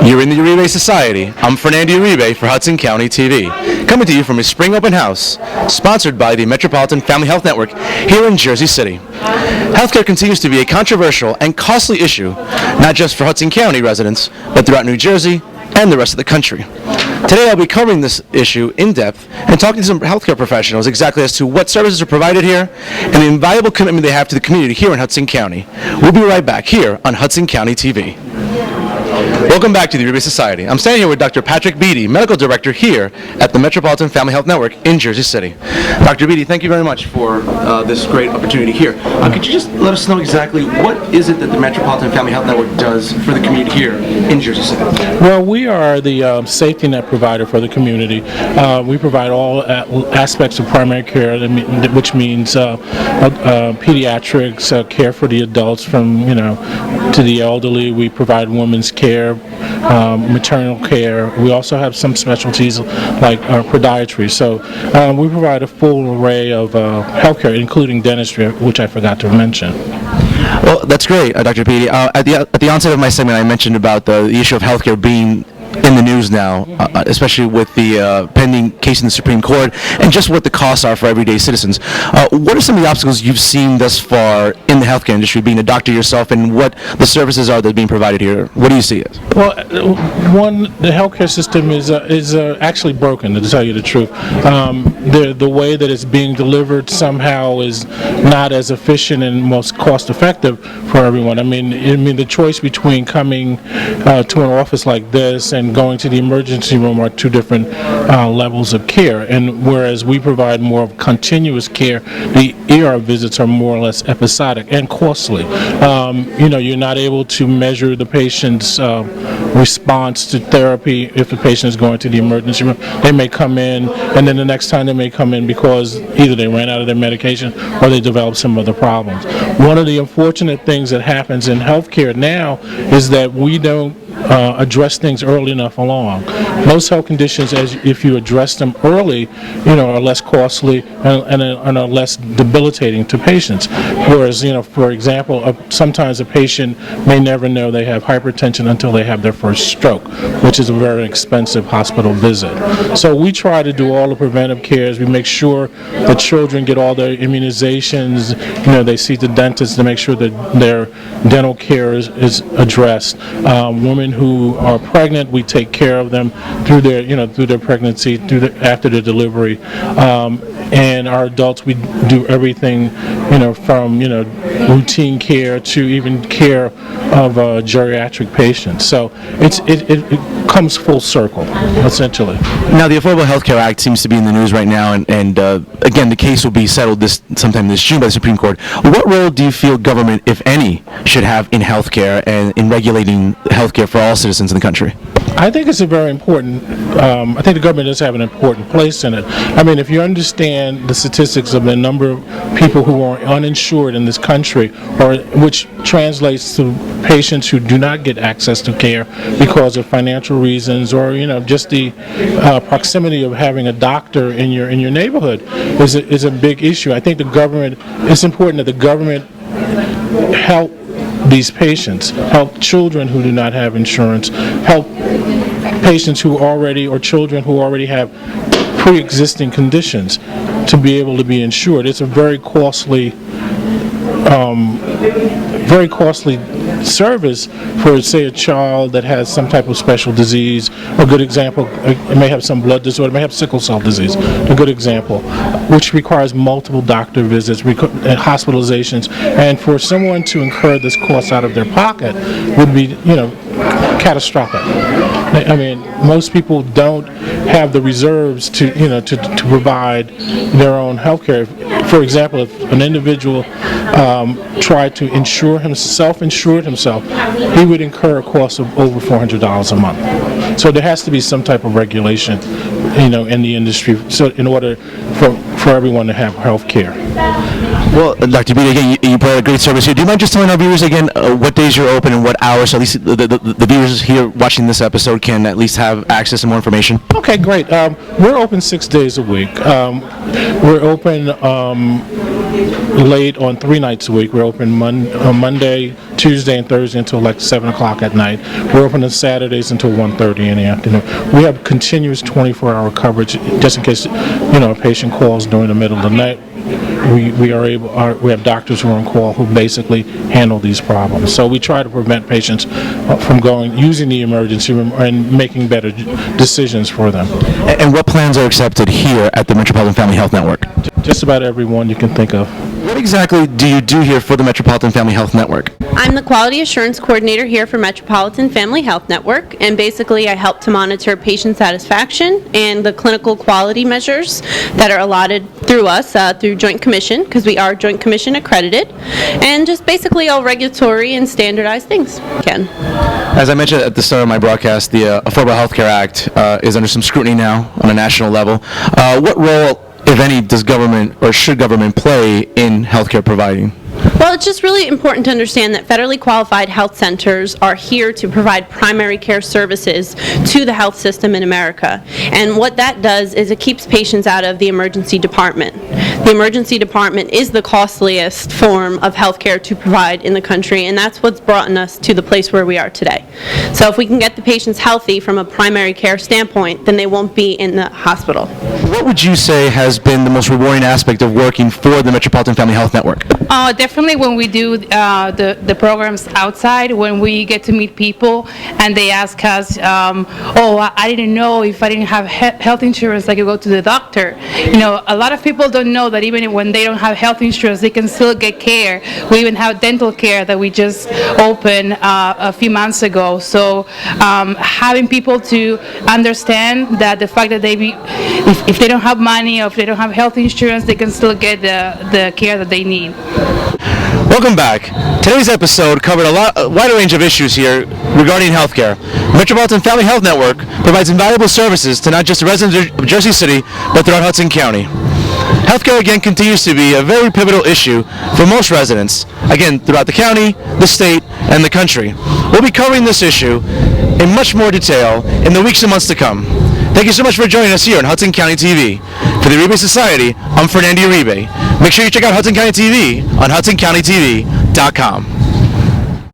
You're in the Uribe Society. I'm Fernando Uribe for Hudson County TV, coming to you from a spring open house, sponsored by the Metropolitan Family Health Network here in Jersey City. Healthcare continues to be a controversial and costly issue, not just for Hudson County residents, but throughout New Jersey and the rest of the country. Today I'll be covering this issue in depth and talking to some healthcare professionals exactly as to what services are provided here and the invaluable commitment they have to the community here in Hudson County. We'll be right back here on Hudson County TV. Welcome back to the Uribe Society. I'm standing here with Dr. Patrick Beatty, Medical Director here at the Metropolitan Family Health Network in Jersey City. Dr. Beatty, thank you very much for this great opportunity here. Could you just let us know exactly what is it that the Metropolitan Family Health Network does for the community here in Jersey City? Well, we are the safety net provider for the community. We provide all aspects of primary care, which means pediatrics, care for the adults from, to the elderly. We provide women's care, maternal care. We also have some specialties like podiatry. So we provide a full array of healthcare, including dentistry, which I forgot to mention. Well, that's great, Dr. Beatty. At the onset of my segment, I mentioned about the issue of healthcare being in the news now, especially with the pending case in the Supreme Court, and just what the costs are for everyday citizens. What are some of the obstacles you've seen thus far in the healthcare industry, being a doctor yourself, and what the services are that are being provided here? What do you see as? Well, the healthcare system is actually broken, to tell you the truth. The way that it's being delivered somehow is not as efficient and most cost-effective for everyone. I mean, the choice between coming to an office like this and going to the emergency room are two different levels of care, and whereas we provide more of continuous care, the ER visits are more or less episodic and costly. You're not able to measure the patient's response to therapy if the patient is going to the emergency room. They may come in, and then the next time they may come in because either they ran out of their medication or they develop some other problems. One of the unfortunate things that happens in healthcare now is that we don't address things early enough along. Most health conditions, if you address them early, are less costly and are less debilitating to patients. Whereas, for example, sometimes a patient may never know they have hypertension until they have their first stroke, which is a very expensive hospital visit. So we try to do all the preventive cares. We make sure that children get all their immunizations. They see the dentist to make sure that their dental care is addressed. Women who are pregnant, we take care of them through their pregnancy, after their delivery, and our adults, we do everything, from routine care to even care of geriatric patients. So it comes full circle, essentially. Now, the Affordable Health Care Act seems to be in the news right now, and again, the case will be settled sometime this June by the Supreme Court. What role do you feel government, if any, should have in healthcare and in regulating healthcare for all citizens in the country? I think it's a very important, I think the government does have an important place in it. I mean, if you understand the statistics of the number of people who are uninsured in this country, or which translates to patients who do not get access to care because of financial reasons, or just the proximity of having a doctor in your neighborhood is a big issue. I think it's important that the government help these patients, help children who do not have insurance, help patients or children who already have pre-existing conditions to be able to be insured. It's a very costly service for, say, a child that has some type of special disease. A good example, it may have some blood disorder, it may have sickle cell disease, a good example, which requires multiple doctor visits, hospitalizations, and for someone to incur this cost out of their pocket would be, catastrophic. I mean, most people don't have the reserves to provide their own health care. For example, if an individual tried to self-insured himself, he would incur a cost of over $400 a month. So there has to be some type of regulation, in the industry, so in order for everyone to have health care. Well, Dr. Beatty, again, you provide a great service here. Do you mind just telling our viewers again what days you're open and what hours, so at least the viewers here watching this episode can at least have access to more information? Okay, great. We're open 6 days a week. We're open late on 3 nights a week. We're open Monday, Tuesday, and Thursday until like 7 o'clock at night. We're open on Saturdays until 1:30 in the afternoon. We have continuous 24-hour coverage just in case a patient calls during the middle of the night. We have doctors who are on call who basically handle these problems. So we try to prevent patients from using the emergency room and making better decisions for them. And what plans are accepted here at the Metropolitan Family Health Network? Just about everyone you can think of. What exactly do you do here for the Metropolitan Family Health Network? I'm the Quality Assurance Coordinator here for Metropolitan Family Health Network, and basically I help to monitor patient satisfaction and the clinical quality measures that are allotted through us, through Joint Commission, because we are Joint Commission accredited, and just basically all regulatory and standardized things. Ken. As I mentioned at the start of my broadcast, the Affordable Health Care Act is under some scrutiny now on a national level. What role, if any, does government or should government play in healthcare providing? Well, it's just really important to understand that federally qualified health centers are here to provide primary care services to the health system in America. And what that does is it keeps patients out of the emergency department. The emergency department is the costliest form of health care to provide in the country, and that's what's brought us to the place where we are today. So if we can get the patients healthy from a primary care standpoint, then they won't be in the hospital. What would you say has been the most rewarding aspect of working for the Metropolitan Family Health Network? Definitely when we do the programs outside, when we get to meet people and they ask us, I didn't know if I didn't have health insurance I could go to the doctor. A lot of people don't know that even when they don't have health insurance, they can still get care. We even have dental care that we just opened a few months ago. So having people to understand that the fact that if they don't have money or if they don't have health insurance, they can still get the care that they need. Welcome back. Today's episode covered a wider range of issues here regarding healthcare. The Metropolitan Family Health Network provides invaluable services to not just the residents of Jersey City, but throughout Hudson County. Healthcare, again, continues to be a very pivotal issue for most residents, again, throughout the county, the state, and the country. We'll be covering this issue in much more detail in the weeks and months to come. Thank you so much for joining us here on Hudson County TV. For the Uribe Society, I'm Fernando Uribe. Make sure you check out Hudson County TV on HudsonCountyTV.com.